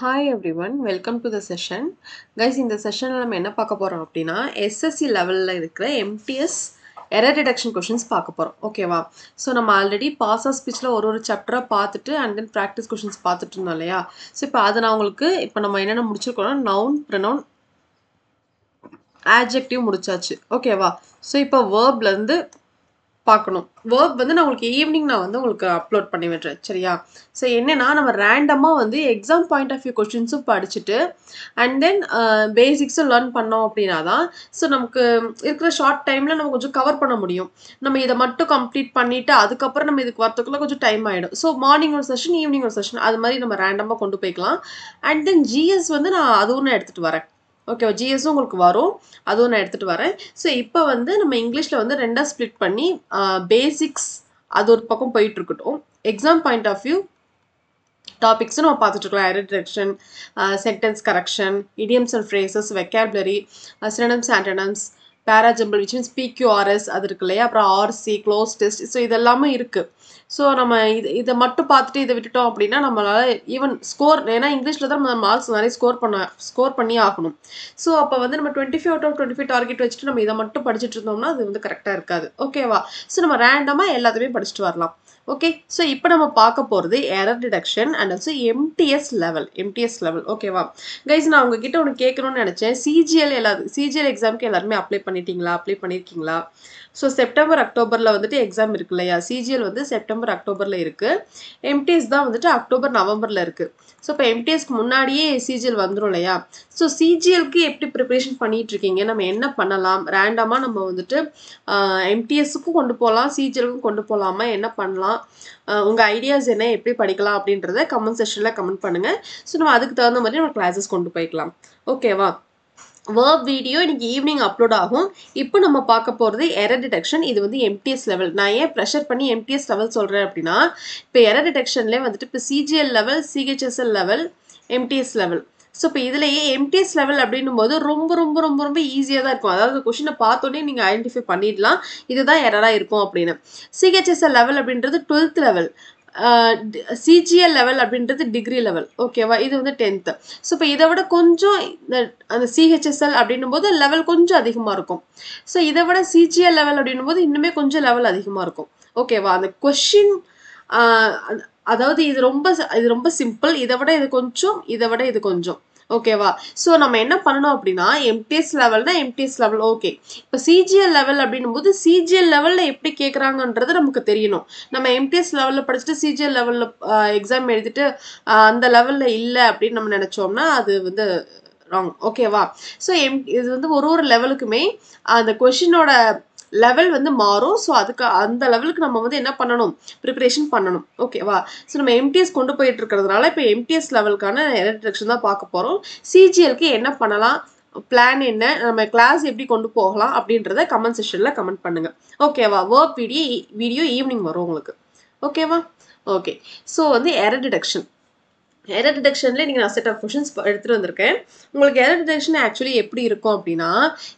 Hi everyone, welcome to the session. Guys, இந்த செஷனில் நம்ம என்ன பார்க்க போகிறோம் அப்படின்னா எஸ்எஸ்சி லெவலில் இருக்கிற எம்டிஎஸ் எரர் டிடக்ஷன் கொஷின்ஸ் பார்க்க போகிறோம். ஓகேவா? ஸோ நம்ம ஆல்ரெடி பாஸ் ஆஃப் ஸ்பீச்சில் ஒரு சாப்டராக பார்த்துட்டு அண்ட் தென் ப்ராக்டிஸ் கொஷின்ஸ் பார்த்துட்டு இருந்தோம் இல்லையா? ஸோ இப்போ அதை நான் உங்களுக்கு இப்போ நம்ம என்னென்ன முடிச்சிருக்கோம்னா நவுன், ப்ரொனவுன், ஆட்ஜெக்டிவ் முடிச்சாச்சு. ஓகேவா? ஸோ இப்போ வேர்ப்லேருந்து பார்க்கணும். வேர்ப் வந்து நான் உங்களுக்கு ஈவினிங் உங்களுக்கு அப்லோட் பண்ணி விடுறேன். சரியா? ஸோ என்னன்னா நம்ம ரேண்டமாக எக்ஸாம் பாயிண்ட் ஆஃப் வியூ கொஷின்ஸும் படிச்சுட்டு அண்ட் தென் பேசிக்ஸும் லேர்ன் பண்ணோம் அப்படின்னா தான் ஸோ நமக்கு இருக்கிற ஷார்ட் டைமில் நம்ம கொஞ்சம் கவர் பண்ண முடியும். நம்ம இதை மட்டும் கம்ப்ளீட் பண்ணிவிட்டு அதுக்கப்புறம் நம்ம இதுக்கு வரத்துக்குள்ள கொஞ்சம் டைம் ஆகிடும். ஸோ மார்னிங் ஒரு செஷன், ஈவினிங் ஒரு செஷன், அது மாதிரி நம்ம ரேண்டமாக கொண்டு போய்க்கலாம். அண்ட் தென் ஜிஎஸ் நான் அதுவும் நான் எடுத்துகிட்டு வரேன். ஓகேவா? ஜிஎஸும் உங்களுக்கு வரும், அதுவும் நான் எடுத்துகிட்டு வரேன். ஸோ இப்போ நம்ம இங்கிலீஷில் ரெண்டாக ஸ்ப்ளிட் பண்ணி பேசிக்ஸ் அது ஒரு பக்கம் போயிட்டு இருக்கட்டும். எக்ஸாம் பாயிண்ட் ஆஃப் வியூ டாபிக்ஸும் நம்ம பார்த்துட்டு இருக்கலாம். Error detection, sentence correction, idioms and phrases, vocabulary, synonyms, antonyms, para jumble which means PQRS அது இருக்கு இல்லையா? அப்புறம் ஆர்சி, க்ளோஸ் டெஸ்ட், ஸோ இதெல்லாமே இருக்குது. ஸோ நம்ம இதை மட்டும் பார்த்துட்டு இதை விட்டுட்டோம் அப்படின்னா நம்மளால் ஈவன் ஸ்கோர், ஏன்னா இங்கிலீஷில் தான் நம்ம மார்க்ஸ் நிறைய ஸ்கோர் பண்ணி ஆகணும். ஸோ அப்போ நம்ம 25 out of 25 டார்கெட் வச்சுட்டு நம்ம இதை மட்டும் படிச்சுட்டு இருந்தோம்னா அது கரெக்டாக இருக்காது. ஓகேவா? ஸோ நம்ம ரேண்டமாக எல்லாத்தையுமே படிச்சுட்டு வரலாம். ஓகே, ஸோ இப்போ நம்ம பார்க்க போகிறது error detection and also MTS level. ஓகேவா கைஸ்? நான் உங்ககிட்ட ஒன்று கேட்கணும்னு நினச்சேன். சிஜிஎல் எக்ஸாமுக்கு எல்லாருமே அப்ளை பண்ணியிருக்கீங்களா? ஸோ செப்டம்பர் அக்டோபரில் எக்ஸாம் இருக்கு இல்லையா? சிஜிஎல் செப்டம்பர் அக்டோபரில் இருக்குது. எம்டிஎஸ் தான் அக்டோபர் நவம்பரில் இருக்குது. ஸோ இப்போ எம்டிஎஸ்க்கு முன்னாடியே சிஜிஎல் வந்துடும் இல்லையா? ஸோ சிஜிஎல்க்கு எப்படி ப்ரிப்ரேஷன் பண்ணிட்டு இருக்கீங்க? நம்ம என்ன பண்ணலாம்? ரேண்டமாக நம்ம எம்டிஎஸ்க்கும் கொண்டு போகலாம், சிஜிஎலுக்கும் கொண்டு போகலாமா? என்ன பண்ணலாம்? உங்கள் ஐடியாஸ் என்ன, எப்படி படிக்கலாம் அப்படின்றத கமெண்ட் செக்ஷனில் கமெண்ட் பண்ணுங்கள். ஸோ நம்ம அதுக்கு தகுந்த மாதிரி நம்ம கிளாஸஸ் கொண்டு போய்க்கலாம். ஓகேவா? வேர்ப் வீடியோ இன்னைக்கு ஈவினிங் அப்லோட் ஆகும். இப்போ நம்ம பார்க்க போகிறது எரர் டிடெக்ஷன். இது எம்டிஎஸ் லெவல். நான் ஏன் ப்ரெஷர் பண்ணி எம்டிஎஸ் லெவல் சொல்கிறேன் அப்படின்னா, இப்போ எரர் டிடெக்ஷன்லேயே இப்போ CGL level, CHSL level, MTS level. So இப்போ இதுலேயே எம்டிஎஸ் லெவல் அப்படின்னும் போது ரொம்ப ரொம்ப ரொம்ப ரொம்ப ஈஸியாக தான் இருக்கும். அதாவது கொஷினை பார்த்தோன்னே நீங்கள் ஐடென்டிஃபை பண்ணிடலாம் இதுதான் எரராக இருக்கும் அப்படின்னு. சிஹெச்எஸ்எல் லெவல் அப்படின்றது 12th லெவல். சிஜிஎல் லெவல் அப்படின்றது டிகிரி லெவல். ஓகேவா? இது 10th. ஸோ இப்போ இதை விட கொஞ்சம் அந்த சிஹெச்எஸ்எல் அப்படின்னும் போது லெவல் கொஞ்சம் அதிகமாக இருக்கும். ஸோ இதை விட சிஜிஎல் லெவல் அப்படின்னும் போது இன்னுமே கொஞ்சம் லெவல் அதிகமாக இருக்கும். ஓகேவா? அந்த கொஷின் அதாவது இது ரொம்ப சிம்பிள். இதை விட இது கொஞ்சம். ஓகேவா? ஸோ நம்ம என்ன பண்ணணும் அப்படின்னா எம்டிஎஸ் லெவல் ஓகே. இப்போ சிஜிஎல் லெவல் அப்படின்னும் போது சிஜிஎல் லெவலில் எப்படி கேட்குறாங்கன்றது நமக்கு தெரியணும். நம்ம எம்டிஎஸ் லெவலில் படிச்சுட்டு சிஜிஎல் லெவலில் எக்ஸாம் எழுதிட்டு அந்த லெவலில் இல்லை அப்படின்னு நம்ம நினச்சோம்னா அது ராங். ஓகேவா? ஸோ இது ஒரு லெவலுக்குமே அந்த கொஷினோட லெவல் மாறும். ஸோ அதுக்கு அந்த லெவலுக்கு நம்ம என்ன பண்ணணும்? ப்ரிப்பரேஷன் பண்ணணும். ஓகேவா? ஸோ நம்ம எம்டிஎஸ் கொண்டு போயிட்டு இருக்கிறதுனால இப்போ எம்டிஎஸ் லெவலுக்கான எரர் டிடெக்ஷன் தான் பார்க்க போகிறோம். சிஜிஎலுக்கு என்ன பண்ணலாம், பிளான் என்ன, நம்ம கிளாஸ் எப்படி கொண்டு போகலாம் அப்படின்றத கமெண்ட் செக்ஷனில் கமெண்ட் பண்ணுங்கள். ஓகேவா? வேர்ப் வீடியோ ஈவினிங் வரும் உங்களுக்கு. ஓகேவா? Okay, so error detection. Error டிடெக்ஷன்லேயே நீங்கள் நான் செட் ஆஃப் கொஷின்ஸ் எடுத்துகிட்டு வந்திருக்கேன். உங்களுக்கு எரர் டிடெக்ஷன் ஆக்சுவலி எப்படி இருக்கும் அப்படின்னா,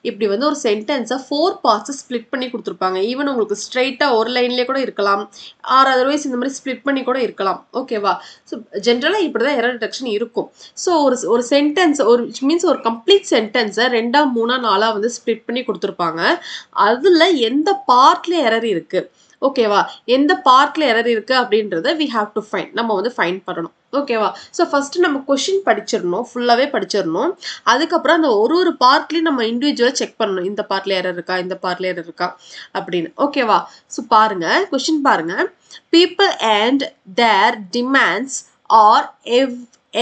இப்படி ஒரு சென்டென்ஸை 4 பார்ட்ஸை ஸ்ப்ளிட் பண்ணி கொடுத்துருப்பாங்க. ஈவன் உங்களுக்கு ஸ்ட்ரைட்டாக ஒரு லைன்லேயே கூட இருக்கலாம், ஆர் அதர்வைஸ் இந்த மாதிரி ஸ்ப்ளிட் பண்ணி கூட இருக்கலாம். ஓகேவா? ஸோ ஜென்ரலாக இப்படி தான் எரர் டிடெக்ஷன் இருக்கும். ஸோ ஒரு சென்டென்ஸ் மீன்ஸ் ஒரு கம்ப்ளீட் சென்டென்ஸை 2, 3, 4 ஸ்ப்ளிட் பண்ணி கொடுத்துருப்பாங்க. அதில் எந்த பார்ட்டில் எரர் இருக்குது, ஓகேவா, எந்த பார்ட்டில் எரர் இருக்குது அப்படின்றத வி ஹாவ் டு ஃபைண்ட். நம்ம ஃபைண்ட் பண்ணணும். ஓகேவா? ஸோ ஃபஸ்ட்டு நம்ம கொஷின் படிச்சிடணும், ஃபுல்லாகவே படிச்சிடணும். அதுக்கப்புறம் அந்த ஒரு பார்ட்லேயும் நம்ம இண்டிவிஜுவலாக செக் பண்ணணும். இந்த பார்ட்டில் எரர் இருக்கா, இந்த பார்ட்டில் எரர் இருக்கா அப்படின்னு. ஓகேவா? ஸோ பாருங்கள், கொஷின் பாருங்கள். People and their demands are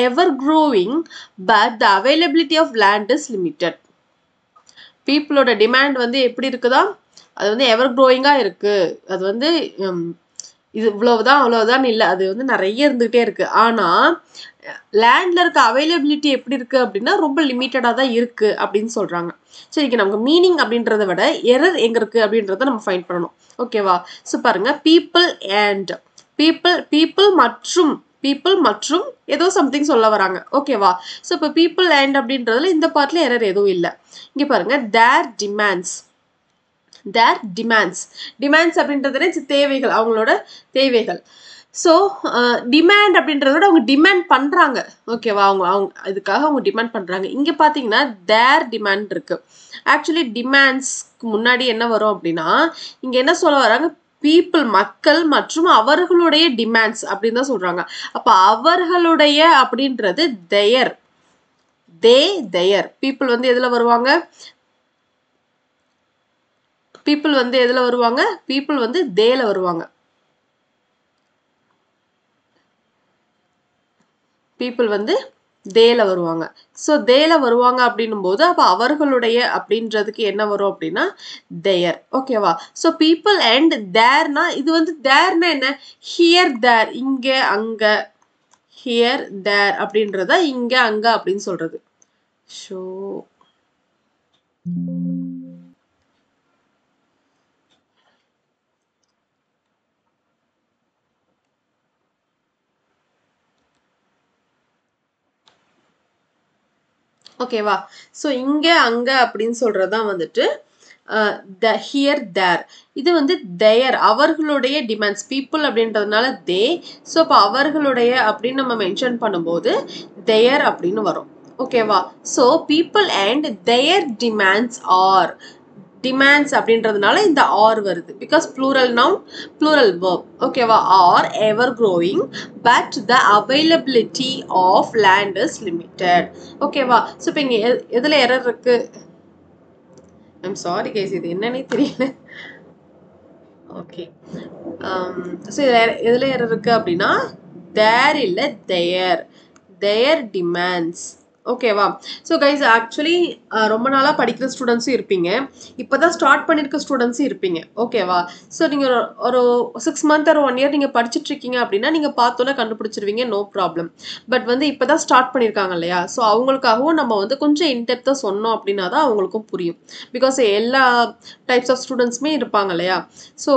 ever growing but the availability of land is limited. பீப்புளோட டிமாண்ட் எப்படி இருக்குதா, அது எவர் க்ரோயிங்காக இருக்குது. அது இது இவ்வளவுதான் அவ்வளவுதான் இல்லை, அது நிறைய இருந்துகிட்டே இருக்குது. ஆனால் லேண்டில் இருக்க அவைலபிலிட்டி எப்படி இருக்குது அப்படின்னா ரொம்ப லிமிட்டடாக தான் இருக்குது அப்படின்னு சொல்கிறாங்க. சரிங்க, நமக்கு மீனிங் அப்படின்றத விட எரர் எங்கே இருக்குது அப்படின்றத நம்ம ஃபைண்ட் பண்ணணும். ஓகேவா? ஸோ பாருங்கள், பீப்புள் மற்றும் ஏதோ சம்திங் சொல்ல வராங்க. ஓகேவா? ஸோ இப்போ பீப்புள் அண்ட் அப்படின்றதுல இந்த பார்ட்டில் எரர் எதுவும் இல்லை. இங்கே பாருங்கள், தேர் டிமாண்ட்ஸ் அப்படின்றதுனே தேவைகள், அவங்களோட தேவைகள். ஸோ டிமாண்ட் அப்படின்றத விட அவங்க டிமாண்ட் பண்ணுறாங்க. ஓகேவா? இதுக்காக அவங்க டிமாண்ட் பண்ணுறாங்க. இங்கே பார்த்தீங்கன்னா தேர் டிமாண்ட் இருக்குது. ஆக்சுவலி டிமாண்ட்ஸ்க்கு முன்னாடி என்ன வரும் அப்படின்னா, இங்கே என்ன சொல்ல வராங்க, பீப்புள் மக்கள் மற்றும் அவர்களுடைய டிமாண்ட்ஸ் அப்படின்னு தான் சொல்கிறாங்க. அப்போ அவர்களுடைய அப்படின்றது தேர், தேர். பீப்புள் வந்து எதில் வருவாங்க? பீப்புள் வந்து எதில் வருவாங்க? பீப்புள் வந்து தேல வருவாங்க. பீப்புள் வந்து தேல வருவாங்க. ஸோ தேல வருவாங்க அப்படின்னும் போது அப்போ அவர்களுடைய அப்படின்றதுக்கு என்ன வரும் அப்படின்னா தேர். ஓகேவா? ஸோ பீப்புள் அண்ட் தேர்னா இது வந்து தேர்னா என்ன? ஹியர் தேர், இங்கே அங்கே, ஹியர் தேர் அப்படின்றத இங்கே அங்கே அப்படின்னு சொல்றது. ஸோ ஓகேவா? ஸோ இங்கே அங்கே அப்படின்னு சொல்றதுதான் வந்துட்டு ஹியர் தேர். இது வந்து தேர் அவர்களுடைய டிமாண்ட்ஸ், பீப்புள் அப்படின்றதுனால தே. ஸோ இப்போ அவர்களுடைய அப்படின்னு நம்ம மென்ஷன் பண்ணும்போது தேர் அப்படின்னு வரும். ஓகேவா? So people and their demands are, demands அப்படின்றதுனால இந்த ஆர் வருது. Because plural noun, plural verb. ஓகேவா? Are ever growing but the availability of land is limited. ஓகேவா? ஸோ இப்போ இங்கே எதில் எரர் இருக்கு? ஐம் சாரி கைஸ், இது என்னன்னே தெரியல. ஓகே. ஸோ எதில் எரர் இருக்கு அப்படின்னா தேர் இல்லை தேர், தேர் டிமாண்ட்ஸ். ஓகேவா? ஸோ கைஸ் ஆக்சுவலி ரொம்ப நாளாக படிக்கிற ஸ்டூடெண்ட்ஸும் இருப்பீங்க, இப்போ தான் ஸ்டார்ட் பண்ணியிருக்க ஸ்டூடெண்ட்ஸும் இருப்பீங்க. ஓகேவா? ஸோ நீங்கள் ஒரு 6 month or 1 year நீங்கள் படிச்சுட்டு இருக்கீங்க அப்படின்னா நீங்கள் பார்த்தோன்னே கண்டுபிடிச்சிருவீங்க, நோ ப்ராப்ளம். பட் வந்து இப்போ தான் ஸ்டார்ட் பண்ணியிருக்காங்க இல்லையா? ஸோ அவங்களுக்காகவும் நம்ம வந்து கொஞ்சம் இன்டெப்த்தாக சொன்னோம் அப்படின்னா தான் அவங்களுக்கும் புரியும். பிகாஸ் எல்லா டைப்ஸ் ஆஃப் ஸ்டூடெண்ட்ஸுமே இருப்பாங்க இல்லையா? ஸோ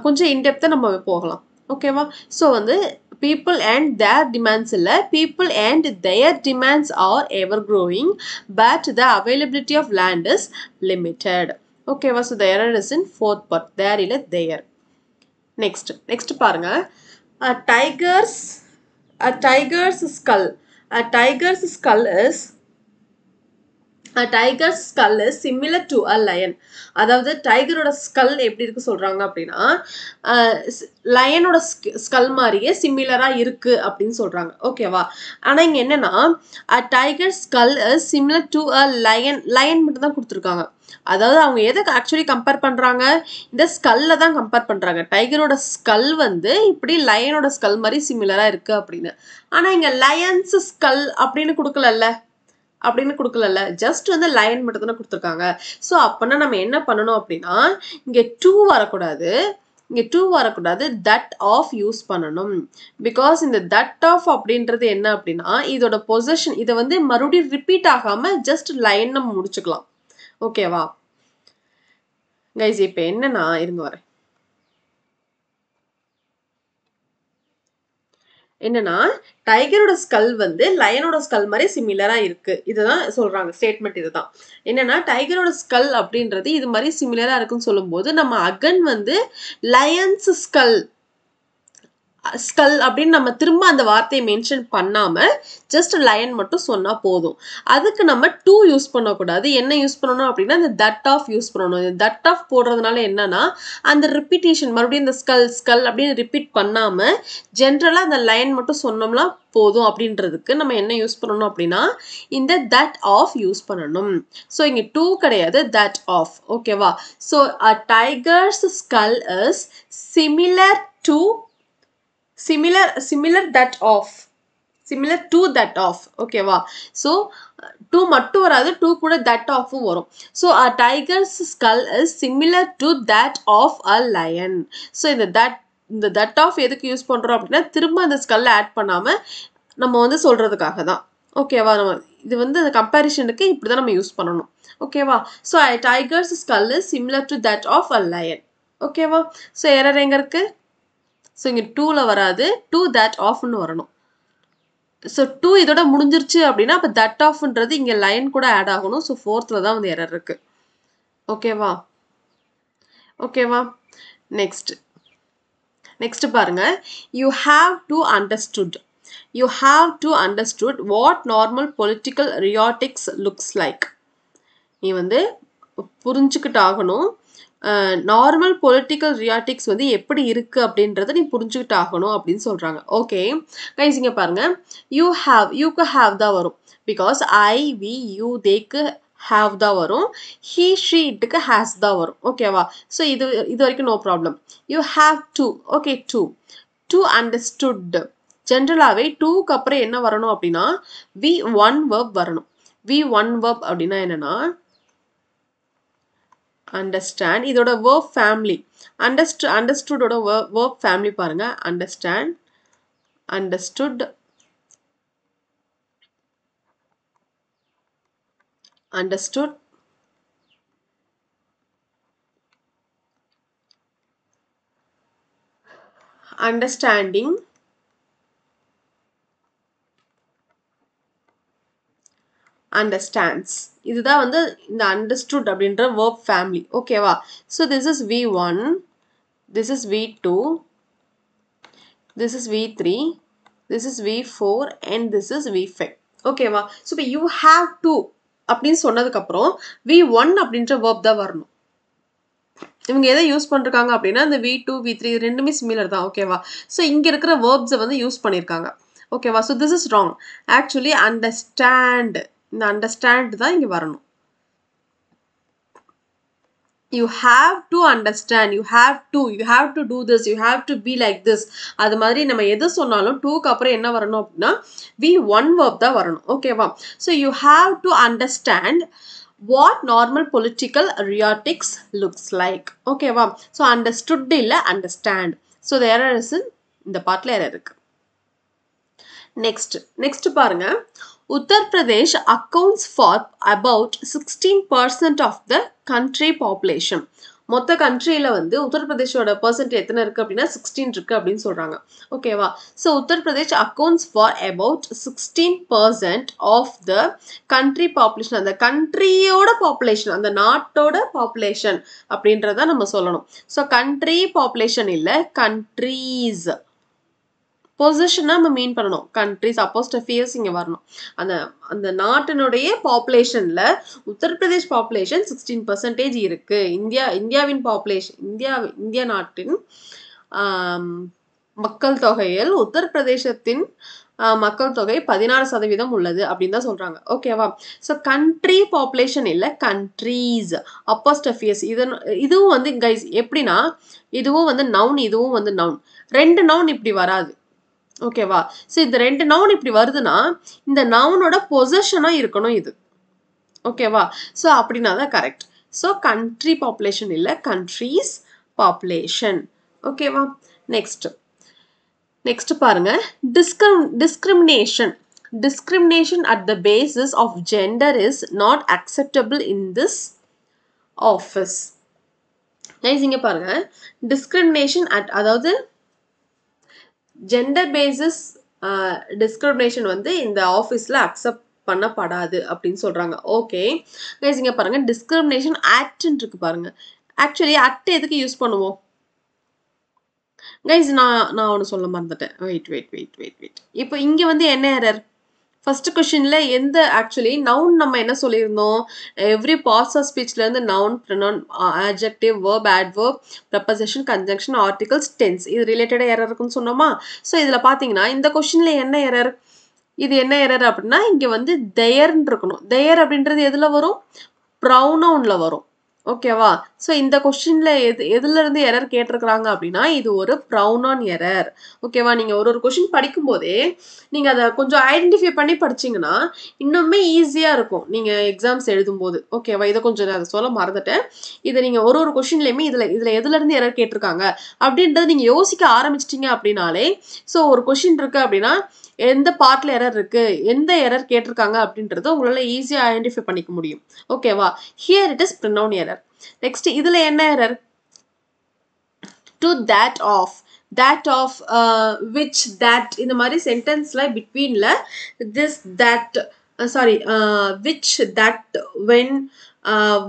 கொஞ்சம் இன்டெப்த்தாக நம்ம போகலாம். ஓகேவா? ஸோ வந்து people and their demands இல்ல, people and their demands are ever growing but the availability of land is limited. ஓகேவா? so the error is in fourth part, there இல்ல there. next பாருங்க, a tiger's skull, a tiger's skull is similar to a lion. அதாவது டைகரோட skull எப்படி இருக்கு சொல்றாங்க அப்படின்னா லயனோட skull மாதிரியே சிமிலரா இருக்கு அப்படின்னு சொல்றாங்க. ஓகேவா? ஆனா இங்க என்னன்னா tiger skull is similar to a lion, lion மட்டும் தான் கொடுத்துருக்காங்க. அதாவது அவங்க எதை ஆக்சுவலி கம்பேர் பண்றாங்க? இந்த ஸ்கல்ல தான் கம்பேர் பண்றாங்க. டைகரோட ஸ்கல் வந்து இப்படி லயனோட ஸ்கல் மாதிரி சிமிலரா இருக்கு அப்படின்னு. ஆனா இங்க லயன்ஸ் ஸ்கல் அப்படின்னு கொடுக்கல, ஜஸ்ட் வந்து லைன் மட்டும் தானே கொடுத்துருக்காங்க. ஸோ அப்போனா நம்ம என்ன பண்ணணும் அப்படின்னா இங்கே டூ வரக்கூடாது, தட் ஆஃப் யூஸ் பண்ணணும். பிகாஸ் இந்த தட் ஆஃப் அப்படின்றது என்ன அப்படின்னா இதோட பொசிஷன், இதை வந்து மறுபடியும் ரிப்பீட் ஆகாம ஜஸ்ட் லைன் நம்ம முடிச்சுக்கலாம். ஓகேவா கைஸ்? இப்போ என்னன்னா இருங்க வரேன். என்னன்னா டைகரோட ஸ்கல் வந்து லயனோட ஸ்கல் மாதிரி சிமிலரா இருக்கு, இதுதான் சொல்றாங்க ஸ்டேட்மெண்ட். இதுதான் என்னன்னா டைகரோட ஸ்கல் அப்படின்றது இது மாதிரி சிமிலரா இருக்குன்னு சொல்லும் போது நம்ம அகன் வந்து லயன்ஸ் ஸ்கல் அப்படின்னு நம்ம திரும்ப அந்த வார்த்தையை மென்ஷன் பண்ணாம ஜஸ்ட் லயன் மட்டும் சொன்னா போதும். அதுக்கு நம்ம டூ யூஸ் பண்ணக்கூடாது. என்ன யூஸ் பண்ணணும் அப்படின்னா இந்த தட் ஆஃப் யூஸ் பண்ணணும். இந்த தட் ஆஃப் போடுறதுனால என்னன்னா அந்த ரிப்பீட்டேஷன் மறுபடியும் இந்த ஸ்கல் அப்படின்னு ரிப்பீட் பண்ணாம ஜென்ரலா அந்த லைன் மட்டும் சொன்னோம்னா போதும் அப்படின்றதுக்கு நம்ம என்ன யூஸ் பண்ணணும் அப்படின்னா இந்த தட் ஆஃப் யூஸ் பண்ணணும். ஸோ இங்க டூ கிடையாது, தட் ஆஃப். ஓகேவா? So a tiger's skull is similar to that of. ஓகேவா? ஸோ டூ மட்டும் வராது, டூ கூட தட் ஆஃபும் வரும். So a tiger's skull is similar to that of a lion. So இந்த தட் ஆஃப் எதுக்கு யூஸ் பண்றோம் அப்படின்னா திரும்ப அந்த ஸ்கல் ஆட் பண்ணாம நம்ம வந்து சொல்றதுக்காக தான். ஓகேவா? நம்ம இது வந்து அந்த கம்பேரிஷனுக்கு இப்படிதான் நம்ம யூஸ் பண்ணணும். ஓகேவா? So a tiger's skull is similar to that of a lion. ஓகேவா? ஸோ எரர் எங்க இருக்கு? ஸோ இங்கே டூவில் வராது, டூ தட் ஆஃப்னு வரணும். ஸோ டூ இதோட முடிஞ்சிருச்சு அப்படின்னா அப்போ தட் ஆஃப்ன்றது இங்கே லைன் கூட ஆட் ஆகணும். ஸோ ஃபோர்த்தில் தான் வந்து எரர் இருக்கு. ஓகேவா? நெக்ஸ்ட் நெக்ஸ்ட் பாருங்க, you have to understood. You have to understood what normal political rhetorics looks like. நீ வந்து புரிஞ்சுக்கிட்டாகணும் நார்மல் பொலிட்டிக்கல் ரியாட்டிக்ஸ் வந்து எப்படி இருக்கு அப்படின்றத நீ புரிஞ்சுக்கிட்டாகணும் அப்படின்னு சொல்றாங்க. ஓகே கைஸ், இங்க பாருங்க, யூக்கு ஹாவ் தான் வரும். பிகாஸ் ஐ வி யூ தேக்கு ஹாவ் தான் வரும். ஹீ ஷீ இட்டுக்கு ஹேஸ் தான் வரும். ஓகேவா? ஸோ இது வரைக்கும் no problem. You have to. Okay, to understood. ஜென்ரலாகவே டூக்கு அப்புறம் என்ன வரணும் அப்படின்னா வி ஒன் வெர்ப் வரணும். வி ஒன் வெர்ப் அப்படின்னா என்னன்னா understand. இதோட verb family understood ஓட verb family பாருங்க. understand, understood, understood, understanding, understands. இதுதான் வந்து இந்த understood அப்படின்ற verb family. ஓகேவா? so this is V1, this is V2, this is V3, this is V4 and this is V5. ஓகேவா? so இப்போ you have to அப்படின்னு சொன்னதுக்கு அப்புறம் V1 அப்படின்ற verb தான் வரணும். இவங்க எதை யூஸ் பண்ணிருக்காங்க அப்படின்னா இந்த V2 V3 ரெண்டுமே சிமிலர் தான். ஓகேவா? ஸோ இங்க இருக்கிற வேர்ப்ஸை வந்து யூஸ் பண்ணியிருக்காங்க. ஓகேவா? So this is wrong. Actually understand, இந்த அண்டர்ஸ்டாண்ட் தான் இங்க வரணும். you have to understand, you have to do this, you have to be like this. அது மாதிரி நம்ம எது சொன்னாலும் டூக்கு அப்புறம் என்ன வரணும் அப்படின்னா V1 verb தான் வரணும். ஓகேவா? so you have to understand what normal political rhetorics looks like. ஓகேவா? so understood இல்ல understand. so the error is இந்த பார்ட்ல error இருக்கு. next பாருங்க, Uttar Pradesh accounts for about 16% of the country population. மொத்த கண்ட்ரியில வந்து உத்தரப்பிரதேஷோட பெர்சன்ட் எத்தனை இருக்கு அப்படின்னா 16 இருக்கு அப்படின்னு சொல்றாங்க. ஓகேவா? So Uttar Pradesh accounts for about 16% of the country population. அந்த கண்ட்ரியோட பாப்புலேஷன், அந்த நாட்டோட பாப்புலேஷன் அப்படின்றத நம்ம சொல்லணும். ஸோ கண்ட்ரி பாப்புலேஷன் இல்லை, கண்ட்ரீஸ். பொசிஷனா நம்ம மீன் பண்ணணும். கண்ட்ரிஸ் அப்போஸ்ட்ரோஃபியஸ் இங்க வரணும். அந்த நாட்டினுடைய பாப்புலேஷன்ல உத்தரப்பிரதேஷ் பாப்புலேஷன் 16% இருக்கு. இந்தியாவின் பாப்புலேஷன், இந்தியா நாட்டின் மக்கள் தொகையில் உத்தரப்பிரதேசத்தின் மக்கள் தொகை 16% உள்ளது அப்படின்னு தான் சொல்றாங்க. ஓகேவா? ஸோ கண்ட்ரி பாப்புலேஷன் இல்ல, கண்ட்ரீஸ் அப்போஸ்ட்ரோஃபியஸ். இதுவும் வந்து கைஸ் எப்படின்னா இதுவும் வந்து நவுன், இதுவும் வந்து நவுன். ரெண்டு நவுன் இப்படி வராது. ஓகேவா? ஸோ இந்த ரெண்டு நவுன் இப்படி வருதுன்னா இந்த நவுனோட பொசிஷனா இருக்கணும் இது. ஓகேவா? ஸோ அப்படின்னா தான் கரெக்ட். ஸோ கண்ட்ரி பாப்புலேஷன் இல்லை, கண்ட்ரீஸ் பாப்புலேஷன். ஓகேவா? நெக்ஸ்ட் பாருங்க, discrimination at the basis of gender is not acceptable in this office. இங்க பாருங்க, discrimination at, அதாவது ஜெண்டர் பேசிஸ் டிஸ்கிரிமினேஷன் வந்து இந்த ஆஃபீஸில் அக்செப்ட் பண்ணப்படாது அப்படின்னு சொல்கிறாங்க. ஓகே கைஸ், இங்கே பாருங்கள், டிஸ்கிரிமினேஷன் ஆக்ட்ன்னு இருக்கு பாருங்க. ஆக்சுவலி ஆக்ட் எதுக்கு யூஸ் பண்ணுவோம் கைஸ்? நான் ஒன்று சொல்ல மறந்துட்டேன். வெயிட். இப்போ இங்கே வந்து என்ன எரர்? ஃபர்ஸ்ட் கொஸ்டின்ல எந்த ஆக்சுவலி நவுன் நம்ம என்ன சொல்லியிருந்தோம்? எவ்ரி பார்ட்ஸ் ஆஃப் ஸ்பீச்ல இருந்து noun, pronoun, adjective, verb, adverb, preposition, conjunction, articles, tense இது ரிலேட்டடா எரர் இருக்குன்னு சொன்னோமா? ஸோ இதுல பாத்தீங்கன்னா இந்த கொஸ்டின்ல என்ன எரர்? இது என்ன எரர் அப்படின்னா இங்க வந்து தேர்ன்னு இருக்கணும். தேர் அப்படின்றது எதுல வரும்? ப்ரௌனவுன்ல வரும். ஓகேவா? ஸோ இந்த கொஸ்டின்ல எதுல இருந்து எரர் கேட்டிருக்கிறாங்க அப்படின்னா இது ஒரு ப்ரௌனவுன் எரர். ஓகேவா? நீங்க ஒரு கொஸ்டின் படிக்கும் போதே நீங்க அதை கொஞ்சம் ஐடென்டிஃபை பண்ணி படிச்சீங்கன்னா இன்னுமே ஈஸியா இருக்கும் நீங்க எக்ஸாம்ஸ் எழுதும் போது. ஓகேவா? இதை கொஞ்சம் அதை சொல்ல மறந்துட்டேன். இதை நீங்க ஒரு கொஸ்டின்லயுமே இதுல எதுல இருந்து எரர் கேட்டிருக்காங்க அப்படின்றத நீங்க யோசிக்க ஆரம்பிச்சிட்டீங்க அப்படின்னாலே, ஸோ ஒரு கொஸ்டின் இருக்கு அப்படின்னா எந்த பார்ட்ல எரர் இருக்கு, எந்த எரர் கேட்டிருக்காங்க அப்படின்றத உங்களால ஈஸியா ஐடென்டிஃபை பண்ணிக்க முடியும். ஓகேவா? Here it is pronoun error. Next இதுல என்ன error? To, that of, which, that இந்த மாதிரி சென்டென்ஸ்ல பிட்வீன்ல this, that, which, that, when,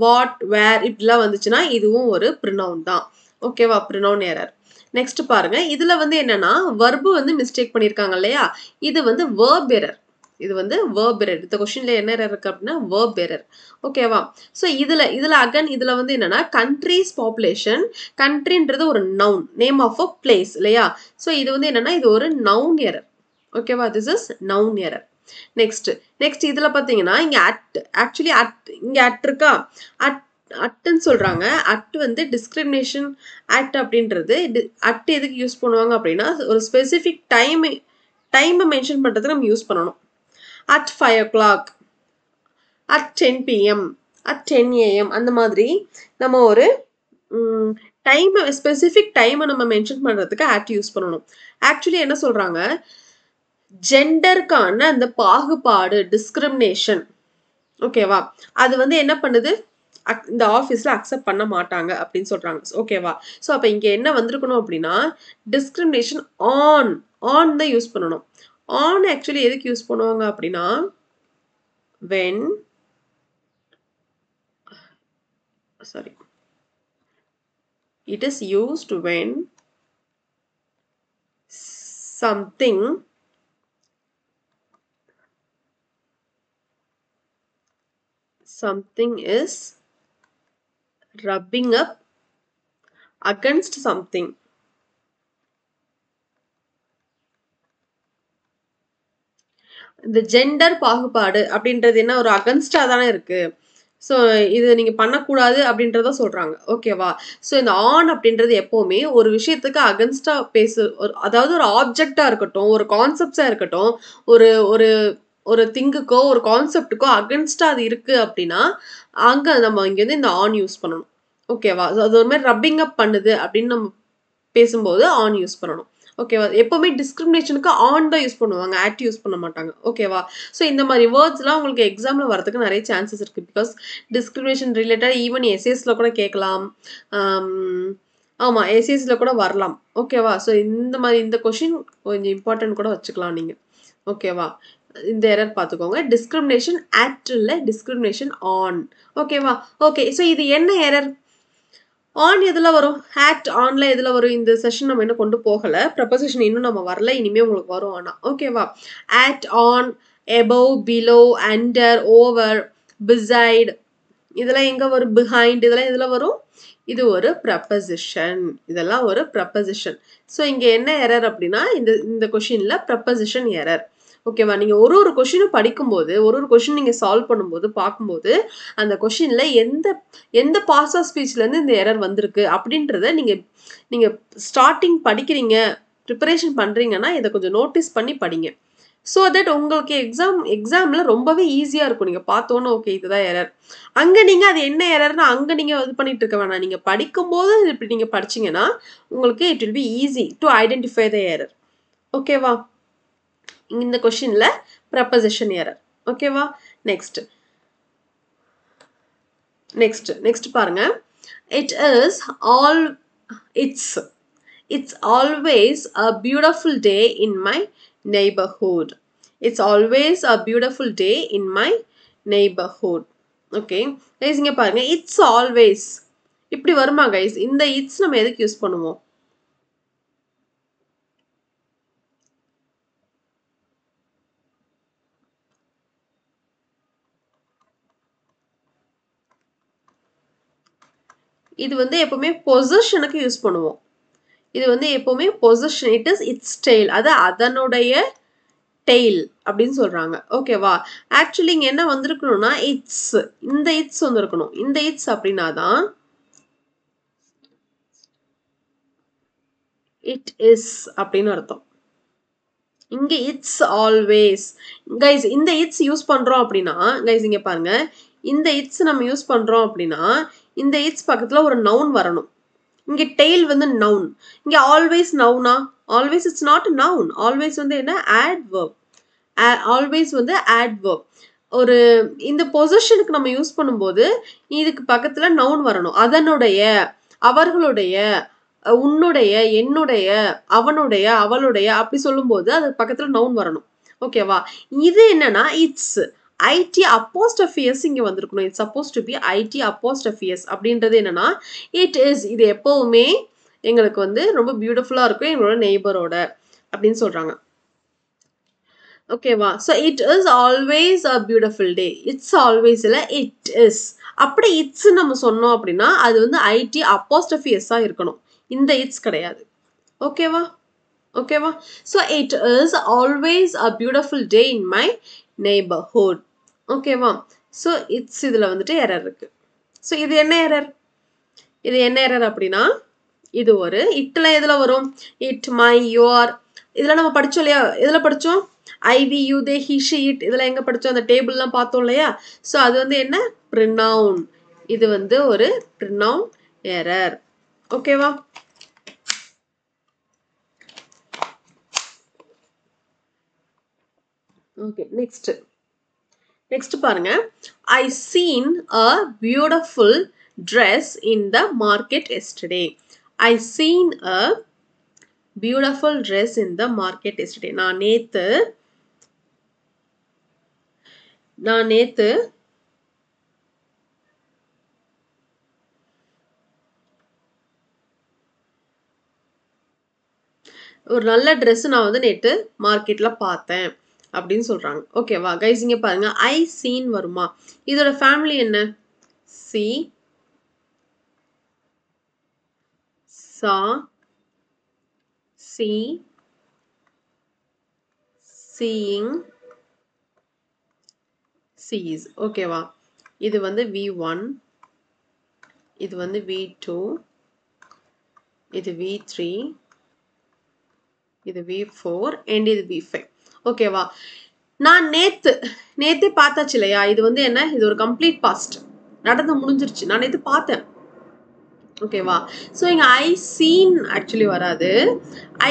what, where இப்படிலாம் வந்துச்சுன்னா இதுவும் ஒரு ப்ரொனவுன் தான். ஓகேவா? Pronoun error. நெக்ஸ்ட் பாருங்க இதுல வந்து என்னன்னா verb வந்து மிஸ்டேக் பண்ணிருக்காங்க இல்லையா இது வந்து verb error இது வந்து verb error இந்த क्वेश्चनல என்ன error இருக்கு அப்படினா verb error ஓகேவா சோ இதுல again இதுல வந்து என்னன்னா countries population countryன்றது ஒரு noun name of a place இல்லையா சோ இது வந்து என்னன்னா இது ஒரு noun error ஓகேவா this is noun error next இதுல பாத்தீங்கன்னா இங்க actually இங்க இருக்கா அட்ன்னு சொல்றாங்க அட் வந்து டிஸ்கிரிமினேஷன் ஆக்ட் அப்படின்றது அட் எதுக்கு யூஸ் பண்ணுவாங்க அப்படின்னா ஒரு ஸ்பெசிஃபிக் டைம் மென்ஷன் பண்றதுக்கு நம்ம யூஸ் பண்ணணும் at 5 o'clock at 10 p.m. at 10 a.m. அந்த மாதிரி நம்ம ஒரு டைம் ஸ்பெசிஃபிக் டைமை நம்ம மென்ஷன் பண்றதுக்கு at யூஸ் பண்ணணும் ஆக்சுவலி என்ன சொல்றாங்க ஜெண்டருக்கான அந்த பாகுபாடு டிஸ்கிரிமினேஷன் ஓகேவா அது வந்து என்ன பண்ணுது இந்த ஆஃபீஸ்ல அக்செப்ட் பண்ண மாட்டாங்க அப்படின்னு சொல்றாங்க ஓகேவா சோ அப்ப இங்க என்ன வந்திருக்கணும் அப்படின்னா டிஸ்கிரிமினேஷன் ஆன் தான் யூஸ் பண்ணணும் ஆன் ஆக்சுவலி எதுக்கு யூஸ் பண்ணுவாங்க அப்படின்னா when it is used when something is rubbing up against something இந்த ஜெண்டர் பாகுபாடு அப்படின்றது என்ன ஒரு அகன்ஸ்டா தானே இருக்கு ஸோ இது நீங்க பண்ணக்கூடாது அப்படின்றத சொல்றாங்க ஓகேவா ஸோ இந்த ஆன் அப்படின்றது எப்பவுமே ஒரு விஷயத்துக்கு அகன்ஸ்டா அதாவது ஒரு ஆப்ஜெக்டா இருக்கட்டும் ஒரு கான்செப்ட்ஸா இருக்கட்டும் ஒரு ஒரு ஒரு திங்குக்கோ ஒரு கான்செப்டுக்கோ அகென்ஸ்டா அது இருக்கு அப்படின்னா அங்க நம்ம இங்க வந்து இந்த ஆன் யூஸ் பண்ணணும் ஓகேவா அது ஒரு மாதிரி ரப்பிங் அப் பண்ணுது அப்படின்னு நம்ம பேசும்போது ஆன் யூஸ் பண்ணணும் ஓகேவா எப்பவுமே டிஸ்கிரிமினேஷனுக்கு ஆன் தான் யூஸ் பண்ணுவாங்க ஆட் யூஸ் பண்ண மாட்டாங்க ஓகேவா ஸோ இந்த மாதிரி வேர்ட்ஸ்லாம் உங்களுக்கு எக்ஸாம்ல வரதுக்கு நிறைய சான்சஸ் இருக்கு பிகாஸ் டிஸ்கிரிமினேஷன் ரிலேட்டட் ஈவன் எஸ்ஏஸ்ல கூட கேட்கலாம் ஆமா எஸ்ஏஸ்ல கூட வரலாம் ஓகேவா ஸோ இந்த மாதிரி இந்த கொஸ்டின் கொஞ்சம் இம்பார்ட்டன்ட் கூட வச்சுக்கலாம் நீங்க ஓகேவா இந்த எரர் பார்த்துக்கோங்க டிஸ்கிரிமினேஷன் ஆட் இல்ல டிஸ்கிரிமினேஷன் ஆன் ஓகேவா ஓகே ஸோ இது என்ன எரர் ஆன் எதுல வரும் ஆட் ஆன்ல எதுல வரும் இந்த செஷன் நம்ம இன்னும் கொண்டு போகல ப்ரொபோசிஷன் இன்னும் நம்ம வரல இனிமே உங்களுக்கு வரும் ஆனா ஓகேவா add on above below under over beside இதெல்லாம் எங்க வரும் behind இதெல்லாம் எதுல வரும் இது ஒரு ப்ரொபோசிஷன் இதெல்லாம் ஒரு ப்ரொபோசிஷன் ஸோ இங்க என்ன எரர் அப்படின்னா இந்த கொஸ்டின்ல ப்ரொபோசிஷன் எரர் ஓகேவா நீங்க ஒரு கொஸ்டினும் படிக்கும்போது ஒரு கொஸ்டின் நீங்க சால்வ் பண்ணும்போது பார்க்கும்போது அந்த கொஸ்டின்ல எந்த பாஸ் ஆஃப் ஸ்பீச்ல இருந்து இந்த எரர் வந்திருக்கு அப்படின்றத நீங்க ஸ்டார்டிங் படிக்கிறீங்க ப்ரிப்பரேஷன் பண்றீங்கன்னா இதை கொஞ்சம் நோட்டீஸ் பண்ணி படிங்க ஸோ தட் உங்களுக்கு எக்ஸாம்ல ரொம்பவே ஈஸியா இருக்கும் நீங்க பார்த்தோன்னு ஓகே இதுதான் எரர் அங்க நீங்க அது என்ன எரர்னா அங்க நீங்க இது பண்ணிட்டு இருக்க வேணாம் நீங்க படிக்கும்போது இப்படி நீங்க படிச்சீங்கன்னா உங்களுக்கு it will be easy to identify the error ஓகேவா இந்த கொஸ்டின்ல ப்ரொபோசிஷன் எரர் ஓகேவா நெக்ஸ்ட் பாருங்க it's always a beautiful day in my neighborhood it's always a beautiful day in my neighborhood okay guys இங்க பாருங்க it's always இப்படி வருமா guys இந்த it's நம்ம எதுக்கு யூஸ் பண்ணுவோம் இது வந்து எப்பவுமே பொசிஷனுக்கு யூஸ் பண்ணுவோம் இது வந்து எப்பவுமே பொசிஷன் இட்ஸ் டெய்ல் அது அதனுடைய டெய்ல் அப்படின்னு சொல்றாங்க ஓகேவா ஆக்சுவலி இங்க என்ன வந்திருக்கணும்னா இந்த இட்ஸ் வந்திருக்கணும் இந்த இட்ஸ் அப்படின்னா தான் இட் இஸ் அப்படின்னு அர்த்தம் இங்க இட்ஸ் ஆல்வேஸ் கைஸ் இந்த இட்ஸ் யூஸ் பண்றோம் அப்படின்னா கைஸ் இங்க பாருங்க இந்த இட்ஸ் நம்ம யூஸ் பண்றோம் அப்படின்னா இந்த இட்ஸ் பக்கத்துல ஒரு நவுன் வரணும் இங்க டெய்ல் வந்து நவுன் இங்க ஆல்வேஸ் நவுனா always it's not noun always வந்து என்ன adverb ஆல்வேஸ் வந்து adverb ஒரு இந்த பொசிஷனுக்கு நம்ம யூஸ் பண்ணும்போது இதுக்கு பக்கத்துல நவுன் வரணும் அதனுடைய அவர்களுடைய உன்னுடைய என்னுடைய அவனுடைய அவளுடைய அப்படி சொல்லும்போது அது பக்கத்துல நவுன் வரணும் ஓகேவா இது என்னன்னா இட்ஸ் IT apostrophe s இங்க வந்திருக்கணும் it's supposed to be IT apostrophe s அப்படின்றது என்னன்னா it is இது எப்பவுமே எங்களுக்கு வந்து ரொம்ப பியூட்டிஃபுல்லா இருக்கும் எங்களோட நெய்பரோட அப்படின்னு சொல்றாங்க. ஓகேவா? So it is always a beautiful day. It's always இல்ல, இட் இஸ். அப்படி இட்ஸ் நம்ம சொன்னோம் அப்படின்னா அது வந்து ஐடி அப்போஸ்ட்ரோஃபி எஸ்ஸா இருக்கணும். இந்த இட்ஸ் கிடையாது. ஓகேவா? ஓகேவா? So it is always a beautiful day in my neighbourhood. ஓகேவா? ஸோ இட்ஸ் இதுல வந்துட்டு எரர் இருக்கு. ஸோ இது என்ன எரர்? இது என்ன எரர் அப்படின்னா இது ஒரு இட்ல எதுல வரும்? இட், மை, யோர் இதெல்லாம் நம்ம படிச்சோம் இல்லையா? எதுல படிச்சோம்? I, we, you, they, he, she, it இதெல்லாம் எங்க படிச்சோம்? அந்த டேபிள்லாம் பார்த்தோம் இல்லையா? ஸோ அது வந்து என்ன? ப்ரினவுன். இது வந்து ஒரு ப்ரினவுன் எரர். ஓகேவா? ஓகே, நெக்ஸ்ட் பாருங்க. I seen a beautiful dress in the market yesterday. I seen a beautiful dress in the market yesterday. நான் நேத்து ஒரு நல்ல ட்ரெஸ் நான் வந்து நேத்து மார்க்கெட்ல பார்த்தேன் அப்படின்னு சொல்றாங்க. ஓகேவா கைஸ்? இங்க பாருங்க, ஐ சீன் வருமா? இதோட ஃபேமிலி என்ன? சி, சா, சி, சீயிங், சீஸ். ஓகேவா? இது வந்து V1, இது வந்து V2, இது V3, இது V4 and இது V5. ஓகேவா? நான் நேத்தே பார்த்தாச்சு இல்லையா? இது வந்து என்ன? இது ஒரு கம்ப்ளீட் பாஸ்ட். நடந்து முடிஞ்சிருச்சு. நான் நேத்து பார்த்தேன். ஓகேவா? ஸோ இங்க ஐ சீன் ஆக்சுவலி வராது.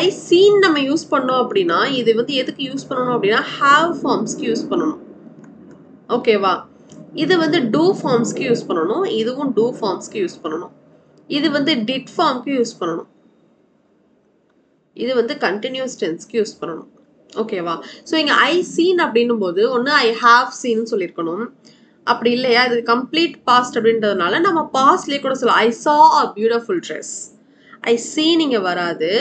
ஐ சீன் நம்ம யூஸ் பண்ணோம் அப்படின்னா இது வந்து எதுக்கு யூஸ் பண்ணணும் அப்படின்னா ஹாவ் ஃபார்ம்ஸ்க்கு யூஸ் பண்ணணும். ஓகேவா? இது வந்து டூ ஃபார்ம்ஸ்க்கு யூஸ் பண்ணணும். இதுவும் டூ ஃபார்ம்ஸ்க்கு யூஸ் பண்ணணும். இது வந்து டிட் ஃபார்ம்க்கு யூஸ் பண்ணணும். இது வந்து கண்டினியூஸ் டென்ஸ்க்கு யூஸ் பண்ணணும். ஓகேவா? ஸோ இங்க ஐ சீன் அப்படின்னும் போது ஒன்று ஐ ஹாவ் சீன் சொல்லியிருக்கணும். அப்படி இல்லையா? இது கம்ப்ளீட் பாஸ்ட் அப்படின்றதுனால நம்ம பாஸ்ட்லேயே கூட சொல்லலாம். ஐ saw a beautiful dress. I seen இங்க வராது.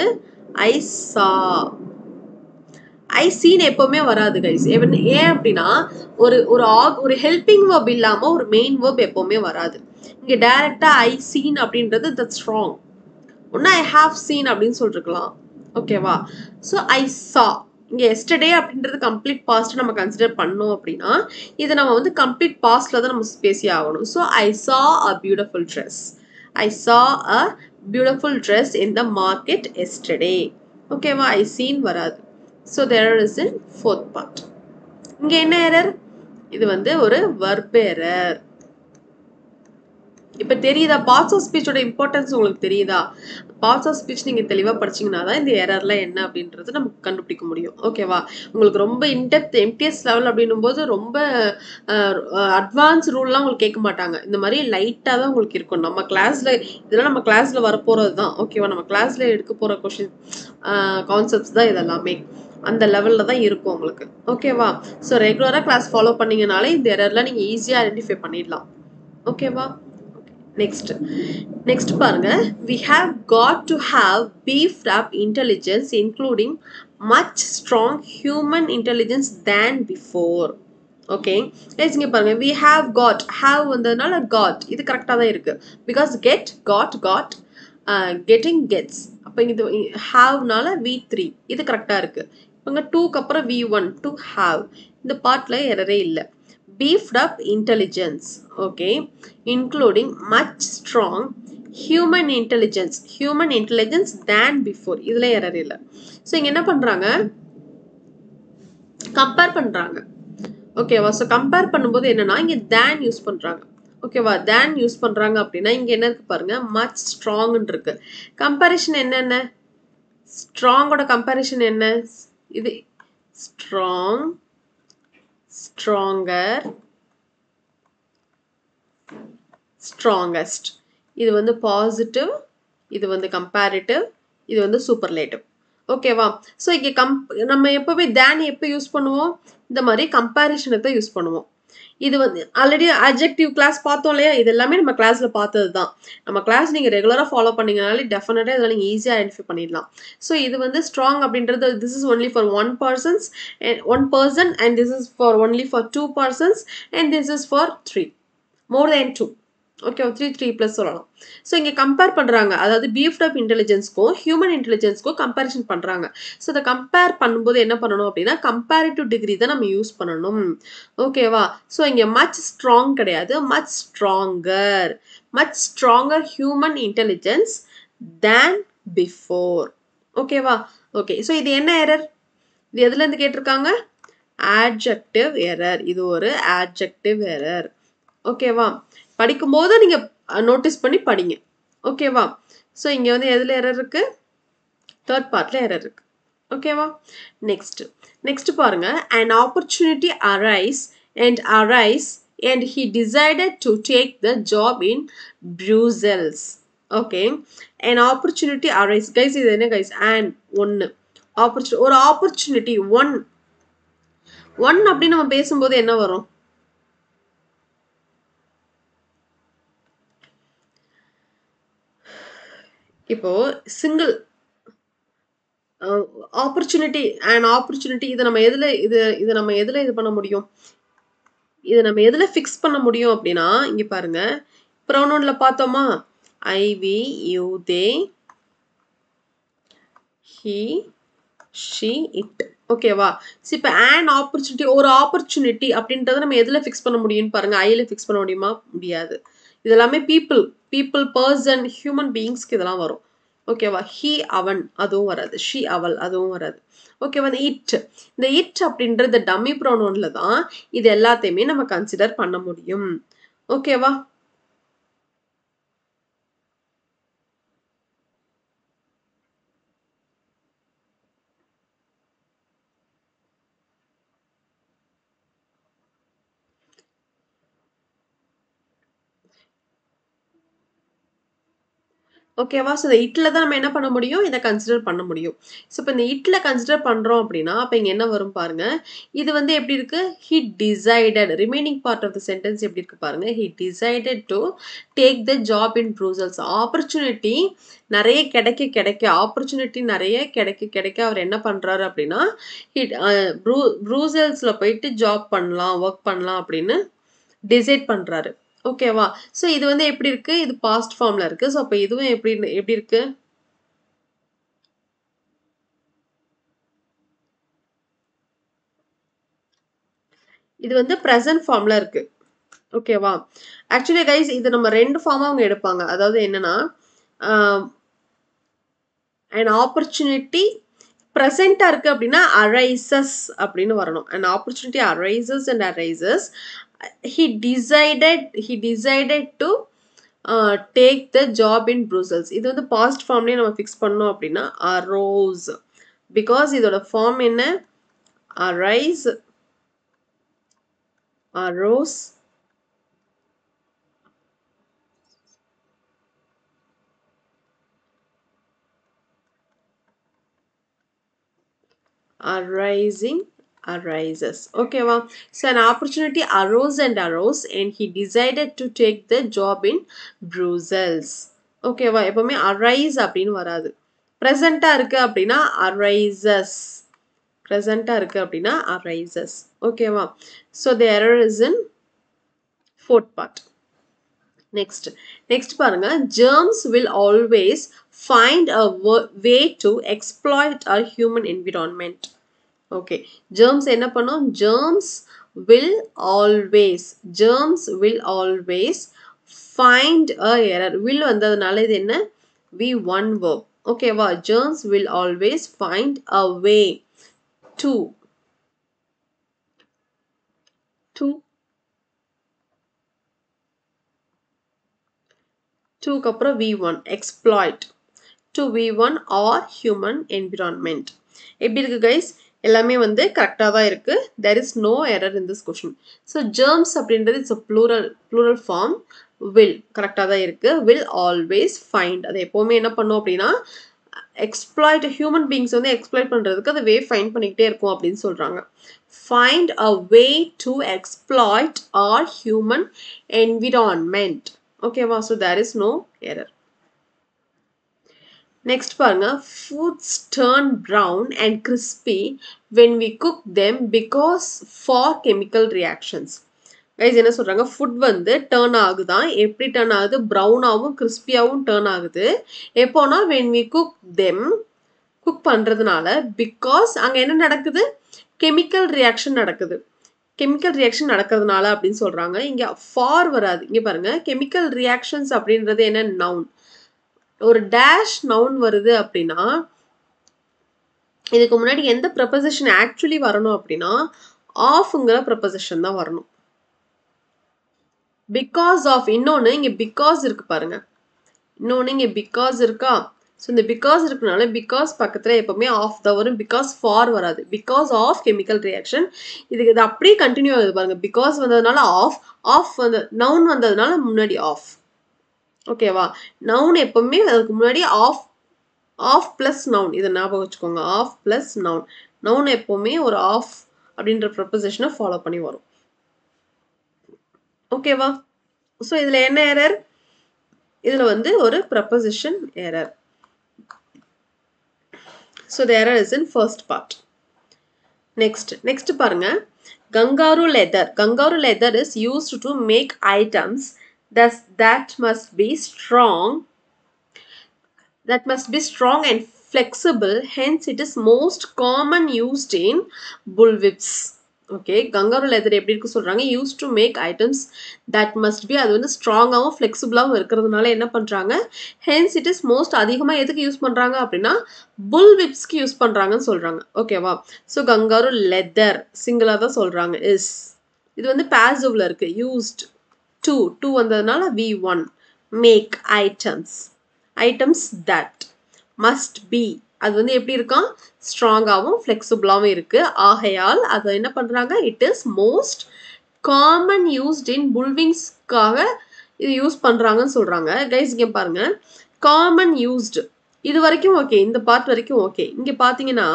ஐ சா. ஐ சீன் எப்பவுமே வராது கைஸ். ஏன் அப்படின்னா ஒரு ஹெல்பிங் வேர்ப் இல்லாம ஒரு மெயின் வேர்ப் எப்பவுமே வராது. இங்க டைரக்டா ஐ சீன் அப்படின்றது தட்ஸ் ராங். ஒன்னு ஐ ஹாவ் சீன் அப்படின்னு சொல்லிருக்கலாம். ஓகேவா? ஸோ ஐ சா இங்க எஸ்டர்டே அப்படின்றது கம்ப்ளீட் பாஸ்ட் நம்ம கன்சிடர் பண்ணோம் அப்படின்னா இதை நம்ம வந்து கம்ப்ளீட் பாஸ்ட்ல தான் நம்ம பேசி ஆகணும். So I saw a beautiful dress. I saw a beautiful dress in the market yesterday. ஓகேவா? ஐ சீன் வராது. So there is in fourth part. இங்க என்ன எரர்? இது வந்து ஒரு வர்ப் எரர். இப்ப தெரியுதா? பார்ட்ஸ் ஆஃப் ஸ்பீச்சோட இம்பார்ட்டன்ஸ் உங்களுக்கு தெரியுதா? பார்ட்ஸ் ஆஃப் ஸ்பீச் நீங்க தெளிவா படிச்சீங்கன்னா தான் இந்த எரர்ல என்ன அப்படின்றது நமக்கு கண்டுபிடிக்க முடியும். ஓகேவா? உங்களுக்கு ரொம்ப இன்டெப்த் எம்டிஎஸ் லெவல் அப்படின்னும் போது ரொம்ப அட்வான்ஸ் ரூல்லாம் உங்களுக்கு கேட்க மாட்டாங்க. இந்த மாதிரி லைட்டா தான் உங்களுக்கு இருக்கும். நம்ம கிளாஸ்ல இதெல்லாம் நம்ம கிளாஸ்ல வரப்போறது தான். ஓகேவா? நம்ம கிளாஸ்ல எடுக்க போற கொஸ்டின் கான்செப்ட்ஸ் தான் இதெல்லாமே. அந்த லெவல்ல தான் இருக்கும் உங்களுக்கு. ஓகேவா? ஸோ ரெகுலரா கிளாஸ் ஃபாலோ பண்ணீங்கனாலே இந்த எரர்லாம் நீங்க ஈஸியா ஐடென்டிஃபை பண்ணிடலாம். ஓகேவா? நெக்ஸ்ட் பாருங்க. We have got to have beefed up intelligence including much strong human intelligence than before. Okay guys இங்க பாருங்க. we have got have வந்ததுனால got இது கரெக்டா தான் இருக்கு. because get got getting gets. அப்ப இது haveனால V3 இது கரெக்டா இருக்கு. இங்க 2க்கு அப்புறம் V1 to have. இந்த பார்ட்ல எரரே இல்ல. beefed up intelligence, okay, including much strong human intelligence than before. இதுல எரர் இல்ல. சோ இங்க என்ன பண்றாங்க? கம்பேர் பண்றாங்க. ஓகேவா? சோ கம்பேர் பண்ணும்போது என்னன்னா இங்க than யூஸ் பண்றாங்க. ஓகேவா? than யூஸ் பண்றாங்க அப்படின்னா இங்க என்ன இருக்கு பாருங்க, much strong ன்னு இருக்கு. கம்பேரிஷன் என்னென்ன? ஸ்ட்ராங்கோட கம்பேரிஷன் என்ன? இது strong, stronger, strongest. இது வந்து பாசிட்டிவ், இது வந்து கம்பேரிட்டிவ், இது வந்து சூப்பர்லேட்டிவ். ஓகேவா? ஸோ இங்கே நம்ம எப்போவே தேன் எப்போ யூஸ் பண்ணுவோம்? இந்த மாதிரி கம்பேரிஷனை தான் யூஸ் பண்ணுவோம். இது வந்து ஆல்ரெடி adjective கிளாஸ் பார்த்தோம் இல்லையா? இது எல்லாமே நம்ம கிளாஸ்ல பார்த்தது தான். நம்ம கிளாஸ் நீங்க ரெகுலரா ஃபாலோ பண்ணீங்கனாலே டெஃபினட்டா இதெல்லாம் நீங்க ஈஸியா ஐடென்டிஃபை பண்ணிடலாம். ஸோ இது வந்து ஸ்ட்ராங் அப்படின்றது this is only for one person and this is for only for two persons and this is for three. More than two. Okay 3 plus சொல்லலாம். ஸோ இங்கே கம்பேர் பண்ணுறாங்க. அதாவது பீஃப்ட் அப் இன்டெலிஜென்ஸ்க்கும் ஹியூமன் இன்டெலிஜென்ஸ்க்கும் கம்பேரிஷன் பண்ணுறாங்க. So இதை compare பண்ணும்போது என்ன பண்ணணும் அப்படின்னா கம்பேரிட்டிவ் டிகிரி தான் நம்ம யூஸ் பண்ணணும். ஓகேவா? ஸோ இங்கே மச் ஸ்ட்ராங் கிடையாது, மச் ஸ்ட்ராங்கர் ஹியூமன் இன்டெலிஜென்ஸ் தேன் பிஃபோர். ஓகேவா? ஓகே. ஸோ இது என்ன எரர்? இது எதுலேருந்து கேட்டிருக்காங்க? adjective error. இது ஒரு adjective எரர். ஓகேவா? படிக்கும்போது நீங்க நோட்டீஸ் பண்ணி படிங்க. ஓகேவா? ஸோ இங்க வந்து எதுல எரர் இருக்கு? தேர்ட் பார்ட்ல எரர் இருக்கு. ஓகேவா? நெக்ஸ்ட் பாருங்க. an opportunity arise and he decided to take the job in Brussels. Okay, an opportunity arise. Guys, இது என்ன guys? and ஒன்னு ஒரு opportunity one அப்படி நம்ம பேசும்போது என்ன வரும்? இப்போ சிங்கிள் ஆப்பர்ச்சுனிட்டி இதை நம்ம எதுல இது பண்ண முடியும்? இதை நம்ம எதுல ஃபிக்ஸ் பண்ண முடியும் அப்படின்னா இங்க பாருங்க, ப்ரொனவுன்ல பார்த்தோமா? I, we, you, they, he, she, it. ஓகேவா? இப்போ an opportunity, ஒரு ஆப்பர்ச்சுனிட்டி அப்படின்றத நம்ம எதுல ஃபிக்ஸ் பண்ண முடியும்னு பாருங்க. ஐல ஃபிக்ஸ் பண்ண முடியுமா? முடியாது. இதெல்லாமே பீப்புள் பர்சன் ஹியூமன் பீயிங்ஸ்க்கு இதெல்லாம் வரும். ஓகேவா? ஹி அவன் அதுவும் வராது, ஷி அவள் அதுவும் வராது. ஓகேவா? இந்த இட் அப்படின்றது டம்மி ப்ரோனவுன்ல தான் இது எல்லாத்தையுமே நம்ம கன்சிடர் பண்ண முடியும். ஓகேவா? ஓகேவா? ஸோ இந்த இட்ல தான் நம்ம என்ன பண்ண முடியும்? இதை கன்சிடர் பண்ண முடியும். ஸோ இப்போ இந்த இட்ல கன்சிடர் பண்ணுறோம் அப்படின்னா அப்போ இங்கே என்ன வரும் பாருங்க. இது வந்து எப்படி இருக்கு? He decided. Remaining part of the sentence எப்படி இருக்கு பாருங்க. He decided to take the job in Brussels. Opportunity நிறைய ஆப்பர்ச்சுனிட்டி நிறைய கிடைக்க அவர் என்ன பண்ணுறாரு அப்படின்னா ப்ரூசல்ஸில் போயிட்டு ஜாப் பண்ணலாம், ஒர்க் பண்ணலாம் அப்படின்னு டிசைட் பண்ணுறாரு. ஓகேவா? ஸோ இது வந்து எப்படி இருக்கு? இது பாஸ்ட் ஃபார்ம்ல இருக்கு. ஸோ அப்போ இதுவும் எப்படி இருக்கு? இது வந்து ப்ரெசன்ட் ஃபார்ம்ல இருக்கு. ஓகேவா? ஆக்சுவலி கைஸ் இது நம்ம ரெண்டு ஃபார்மா அவங்க எடுப்பாங்க. அதாவது என்னன்னா an opportunity ப்ரெசென்ட்டா இருக்கு அப்படின்னா arises அப்படின்னு வரணும். an opportunity arises. He decided to take the job in Brussels. இது வந்து பாஸ்ட் ஃபார்ம்லயே நம்ம ஃபிக்ஸ் பண்ணோம் அப்படின்னா arose. பிகாஸ் இதோட ஃபார்ம் என்ன? arose, arising, arises. ஓகேவா? So an opportunity arose and he decided to take the job in Brussels. ஓகேவா? எப்பவுமே arise அப்படின்னு வராது. ப்ரெசென்ட்டா இருக்கு அப்படின்னா arises. ஓகேவா? So the error is in fourth part. Next பாருங்க. Germs will always find a way to exploit our human environment. Okay. Germs என்ன பண்ணும்? Germs will always find a error. Will வந்ததுனால இது என்ன? V1 verb. ஓகேவா? Germs will always find a way to க்கு அப்புறம் V1 exploit to V1 or human environment. எப்படி இருக்கு கைஸ்? எல்லாமே வந்து கரெக்டா தான் இருக்கு. There is no error in this question. So germs அப்படின்றது it's a plural form. will கரெக்டா தான் இருக்கு. will always find. அது எப்பவுமே என்ன பண்ணும் அப்படின்னா எக்ஸ்ப்ளாய்ட் ஹியூமன் பீயிங்ஸ் வந்து எக்ஸ்ப்ளாய்ட் பண்ணுறதுக்கு அது வே ஃபைண்ட் பண்ணிக்கிட்டே இருக்கும் அப்படின்னு சொல்கிறாங்க. Find a way to exploit our human environment. ஓகேவா? So there is no error. Next பாருங்க, foods turn brown and crispy when we cook them because for chemical reactions. Guys என்ன சொல்றாங்க, ஃபுட் வந்து turn ஆகுதான். எப்படி டேர்ன் ஆகுது? ப்ரௌனாகவும் கிறிஸ்பியாகவும் turn ஆகுது. எப்போனா when we cook them, cook பண்ணுறதுனால, பிகாஸ் அங்கே என்ன நடக்குது? கெமிக்கல் ரியாக்ஷன் நடக்குது. கெமிக்கல் ரியாக்ஷன் நடக்கிறதுனால அப்படின்னு சொல்கிறாங்க. இங்கே ஃபார் வராது. இங்கே பாருங்கள், கெமிக்கல் ரியாக்ஷன்ஸ் அப்படின்றது என்ன? நவுன். ஒரு டேஷ் நவுன் வருது அப்படின்னா இதுக்கு முன்னாடி எந்த ப்ரப்போசிஷன் ஆக்சுவலி வரணும் அப்படின்னா ஆஃப்ங்கிற ப்ரப்போசிஷன் தான் வரணும். பிகாஸ் ஆஃப், இன்னொன்று இங்கே பிகாஸ் இருக்கு பாருங்க, இன்னொன்று இங்கே பிகாஸ் இருக்கா? ஸோ இந்த பிகாஸ் இருக்குனால பிகாஸ் பக்கத்தில் எப்பவுமே ஆஃப் தான் வரும். பிகாஸ் ஃபார் வராது. Because of chemical reaction. இதுக்கு இது அப்படியே கண்டினியூ ஆகுது பாருங்க. பிகாஸ் வந்ததுனால ஆஃப், ஆஃப் வந்து நவுன் வந்ததுனால முன்னாடி ஆஃப். ஓகேவா? நவுன் எப்பவுமே அதுக்கு முன்னாடி ஆஃப், ஆஃப் பிளஸ் நவுன். இதை ஞாபகம் வச்சுக்கோங்க. Of plus noun. நவுன் எப்பவுமே ஒரு ஆஃப் அப்படின்ற ப்ரப்போசிஷனை ஃபாலோ பண்ணி வரும். ஓகேவா? ஸோ இதில் என்ன எரர்? இதில் வந்து ஒரு preposition error. So the error is in first part. Next பாருங்க, kangaroo leather. Kangaroo leather is used to make items that must be strong and flexible, hence it is most common used in bullwhips. ஓகே, kangaroo leather எப்படி இருக்கு சொல்றாங்க, use to make items that must be, அது வந்து ஸ்ட்ராங்காகவும் ஃப்ளெக்சிபிளாகவும் இருக்கிறதுனால என்ன பண்ணுறாங்க, hence it is most, அதிகமாக எதுக்கு யூஸ் பண்ணுறாங்க அப்படின்னா புல் விப்ஸ்க்கு யூஸ் பண்ணுறாங்கன்னு சொல்கிறாங்க. ஓகேவா? ஸோ கங்காரு லெதர் சிங்கிளாக தான் சொல்கிறாங்க. இஸ், இது வந்து பாசிவ்ல இருக்குது. யூஸ்ட் டூ வந்ததுனால V1. Make items that must be, அது வந்து எப்படி இருக்கான்? ஸ்ட்ராங்காகவும் ஃப்ளெக்சிபிளாகவும் இருக்குது. ஆகையால் அதை என்ன பண்ணுறாங்க, it is most common used in புல்விங்ஸ்க்காக இது யூஸ் பண்ணுறாங்கன்னு சொல்கிறாங்க. கைஸ் இங்கே பாருங்கள், காமன் யூஸ்டு இது வரைக்கும் ஓகே, இந்த பார்ட் வரைக்கும் ஓகே. இங்கே பார்த்தீங்கன்னா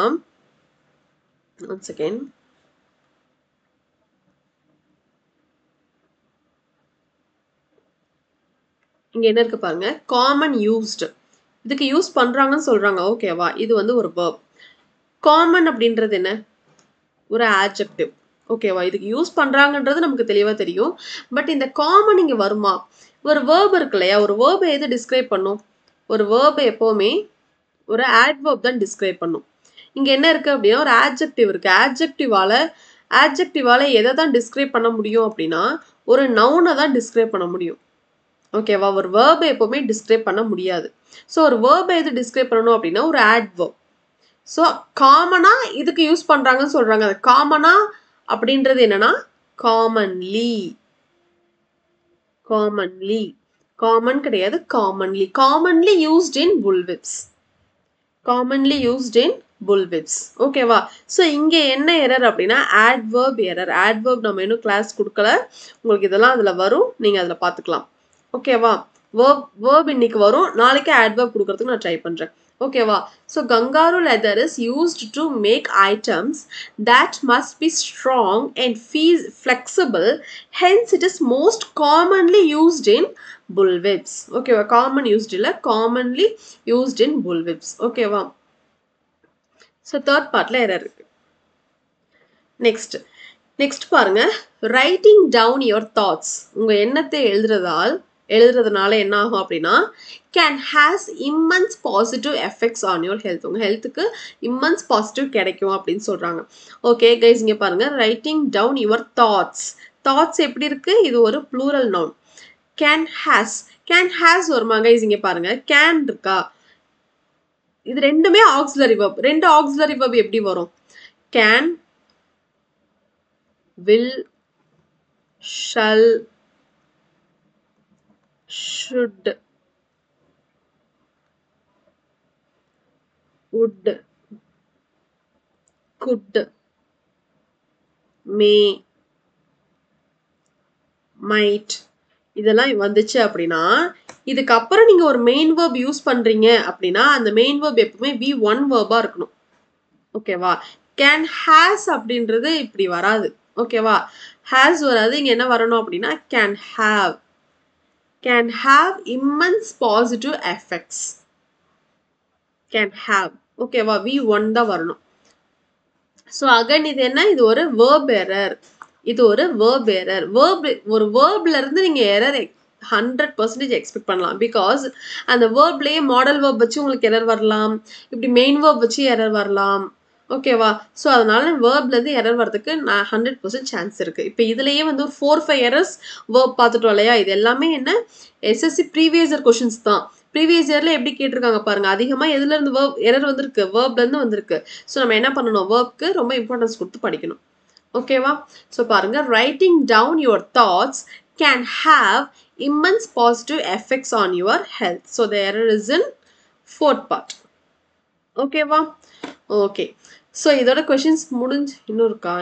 ஒன் செகண்ட், இங்கே என்ன இருக்கு பாருங்க, காமன் யூஸ்டு, இதுக்கு யூஸ் பண்ணுறாங்கன்னு சொல்கிறாங்க. ஓகேவா? இது வந்து ஒரு verb. காமன் அப்படின்றது என்ன? ஒரு adjective. ஓகேவா? இதுக்கு யூஸ் பண்ணுறாங்கன்றது நமக்கு தெளிவாக தெரியும். பட் இந்த காமன் இங்கே வருமா? ஒரு verb இருக்கு இல்லையா, ஒரு வேர்பை எது டிஸ்கிரைப் பண்ணும்? ஒரு வேர்பை எப்போவுமே ஒரு adverb தான் டிஸ்கிரைப் பண்ணும். இங்கே என்ன இருக்குது அப்படின்னா ஒரு adjective இருக்குது. adjectiveவால் எதை தான் டிஸ்கிரைப் பண்ண முடியும் அப்படின்னா ஒரு நவுனை தான் டிஸ்கிரைப் பண்ண முடியும். ஓகேவா? ஒரு வேர்பை எப்போவுமே டிஸ்கிரைப் பண்ண முடியாது. ஸோ ஒரு வேர்பை எது டிஸ்கிரைப் பண்ணணும் அப்படின்னா ஒரு adverb. ஸோ காமனாக இதுக்கு யூஸ் பண்ணுறாங்கன்னு சொல்கிறாங்க. அது காமனாக அப்படின்றது என்னன்னா காமன்லி, காமன் கிடையாது, காமன்லி யூஸ்ட் இன் புல்விப்ஸ். ஓகேவா? ஸோ இங்கே என்ன எரர் அப்படின்னா adverb எரர். adverb நம்ம இன்னும் கிளாஸ் கொடுக்கல, உங்களுக்கு இதெல்லாம் அதில் வரும், நீங்கள் அதில் பார்த்துக்கலாம். ஓகேவா? verb இன்னைக்கு வரும், நாளைக்கு adverb கொடுக்கறதுக்கு நான் ட்ரை பண்ணுறேன். ஓகேவா? So kangaroo leather is used to make items that must be strong and flexible, hence it is most commonly used in bullwhips. ஓகேவா? காமன் யூஸ்ட் இல்லை, காமன்லி யூஸ்ட் இன் புல்விப்ஸ். ஓகேவா? ஸோ தேர்ட் பார்ட்டில் error இருக்கு. Next பாருங்க, writing down your thoughts. உங்கள் எண்ணத்தை எழுதுறதுனால என்ன ஆகும் அப்படின்னா can has immense positive effects on your health. உங்கள் ஹெல்த்துக்கு இம்மன்ஸ் பாசிட்டிவ் கிடைக்கும் அப்படின்னு சொல்கிறாங்க. ஓகே கைஸ், இங்கே பாருங்கள், ரைட்டிங் டவுன் யுவர் தாட்ஸ் எப்படி இருக்குது? இது ஒரு ப்ளூரல் நவுன். கேன் ஹேஸ் வருமா கைஸ்? இங்கே பாருங்கள், கேன் இருக்கா? இது ரெண்டுமே ஆக்ஸிலரி verb. ரெண்டு ஆக்ஸிலரி verb எப்படி வரும்? Can, will, shall, should, would, could, may, might இதெல்லாம் வந்துச்சு அப்படின்னா இதுக்கப்புறம் நீங்க ஒரு மெயின் வேர்ப் யூஸ் பண்றீங்க அப்படின்னா அந்த மெயின் வேர்ப் எப்பவுமே V1 வேர்பா இருக்கணும். ஓகேவா? கேன் ஹேஸ் அப்படின்றது இப்படி வராது. ஓகேவா? ஹேஸ் வராது. இங்க என்ன வரணும் அப்படின்னா can have. Can have immense positive effects. Can have. ஓகேவா? V1 தான் வரணும். ஸோ அகைன் இது என்ன? இது ஒரு வேர்ப் எரர். இது ஒரு வேர்ப் எரர். ஒரு வேர்ப்ல இருந்து நீங்க எரர் 100% எக்ஸ்பெக்ட் பண்ணலாம். பிகாஸ் அந்த வேர்ப்லயே மாடல் வேர்ப் வச்சு உங்களுக்கு எரர் வரலாம். இப்படி மெயின் வேர்ப் வச்சு எரர் வரலாம். ஓகேவா? ஸோ அதனால வேர்ப்ல இருந்து எரர் வரதுக்கு 100% சான்ஸ் இருக்கு. இப்போ இதுலயே வந்து ஒரு 4-5 எரர்ஸ் வேர்ப் பார்த்துட்டோம் இல்லையா? இது எல்லாமே என்ன? எஸ்எஸ்சி ப்ரீவியஸ் இயர் கொஷின்ஸ் தான். ப்ரீவியஸ் இயர்ல எப்படி கேட்டிருக்காங்க பாருங்க. அதிகமா எதுல இருந்து எரர் வந்திருக்கு? வேர்ப்ல இருந்து வந்திருக்கு. ஸோ நம்ம என்ன பண்ணணும்? வேர்ப்க்கு ரொம்ப இம்பார்ட்டன்ஸ் கொடுத்து படிக்கணும். ஓகேவா? ஸோ பாருங்க, writing down your thoughts can have immense positive effects on your health. So the error is in fourth part. ஓகேவா? ஓகே. ஸோ இதோட கொஷின்ஸ் முடிஞ்சு இன்னும் இருக்கா?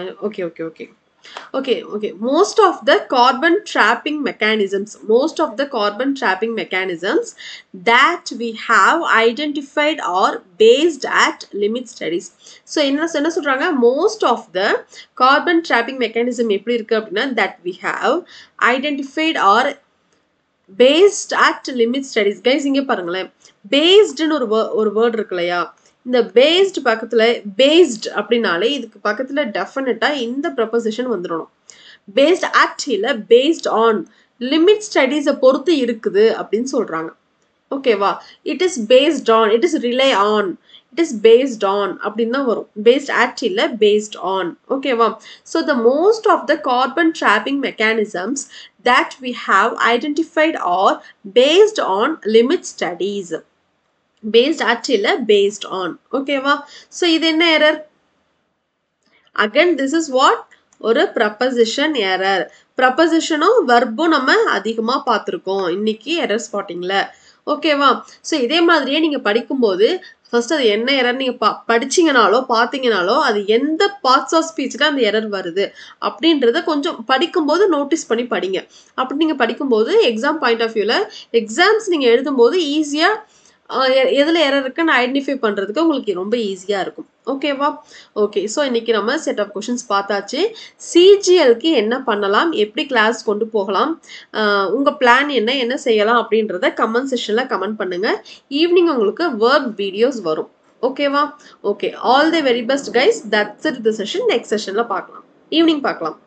Okay. Most of the carbon trapping mechanisms that we have identified are based at limit studies. So என்ன சொல்றாங்க? Most of the carbon trapping mechanism எப்படி இருக்கு அப்படின்னா that we have identified are based at limit studies. Guys இங்க பாருங்களேன், பேஸ்ட்னு ஒரு word இருக்கு இல்லையா? இந்த பேஸ்ட் பக்கத்துல பேஸ்ட் அப்படின்னாலே இதுக்கு பக்கத்துல டெஃபினட்டா இந்த ப்ரொபோசிஷன் வந்துடணும். பேஸ்ட் அட் இல்ல பேஸ்ட் ஆன், லிமிட் ஸ்டடீஸை பொறுத்து இருக்குது அப்படின்னு சொல்றாங்க. ஓகேவா? It is based on, it is rely on, it is based on அப்படின்னு தான் வரும். பேஸ்ட் அட் இல்ல பேஸ்ட் ஆன். ஓகேவா? So the most of the carbon trapping mechanisms that we have identified are based on limit studies. Based at illa based on. Okay va? So இது என்ன error? Again this is what? ஒரு preposition error. Prepositionும் verbும் நம்ம அதிகமா பார்த்திருக்கோம் இன்னைக்கு error spottingல. ஓகேவா? So இதே மாதிரியே நீங்க படிக்கும்போது ஃபர்ஸ்ட் அது என்ன எரர் நீங்க படிச்சீங்கனாலோ பார்த்தீங்கனாலோ அது எந்த பார்ட்ஸ் ஆஃப் ஸ்பீச்ல அந்த எரர் வருது அப்படின்றத கொஞ்சம் படிக்கும்போது நோட்டீஸ் பண்ணி படிங்க. அப்படி நீங்க படிக்கும்போது எக்ஸாம் பாயிண்ட் ஆஃப் வியூல எக்ஸாம்ஸ் நீங்க எழுதும்போது ஈஸியா எதுல எரர் இருக்குன்னு ஐடென்டிஃபை பண்றதுக்கு உங்களுக்கு ரொம்ப ஈஸியா இருக்கும். ஓகேவா? ஓகே. ஸோ இன்னைக்கு நம்ம செட் ஆஃப் கொஷின்ஸ் பார்த்தாச்சு. சிஜிஎல்க்கு என்ன பண்ணலாம், எப்படி கிளாஸ் கொண்டு போகலாம், உங்க பிளான் என்ன செய்யலாம் அப்படின்றத கமெண்ட் செக்ஷன்ல கமெண்ட் பண்ணுங்க. ஈவினிங் உங்களுக்கு வேர்க் வீடியோஸ் வரும். ஓகேவா? Okay. All the very best guys. That's it the session. Next செஷன்ல பார்க்கலாம். ஈவினிங் பார்க்கலாம்.